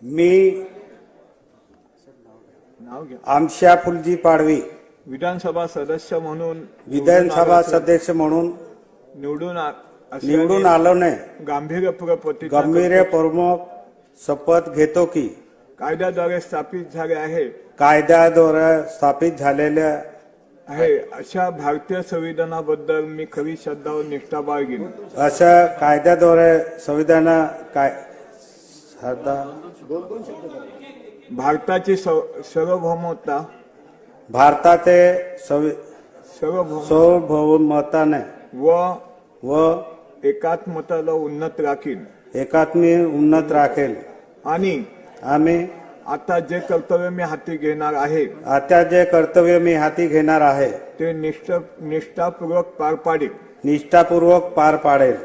मी नाव घ्या. आमशा फुलजी पाडवी विधानसभा सदस्य म्हणून विधानसभा सदस्य म्हणून निवडून आलो ने गांभीर्यपूर्वक प्रतिज्ञा गंभीरपूर्वक शपथ घेतो की कायद्याद्वारे स्थापित झाले आहे कायद्याद्वारे स्थापित झालेल्या आहे अशा भारतीय संविधानाबद्दल मी खरी श्रद्धा व निष्ठा बाळगीन. अशा कायद्याद्वारे संविधान काय भारताची सार्वभौमता भारताचे सार्वभौमताने व एकात्मताला उन्नत राखीन एकात्मी उन्नत राखेल आणि आम्ही आता जे कर्तव्य मी हाती घेणार आहे आता जे कर्तव्य मी हाती घेणार आहे ते निष्ठापूर्वक पार पाडेल निष्ठापूर्वक पार पाडेल.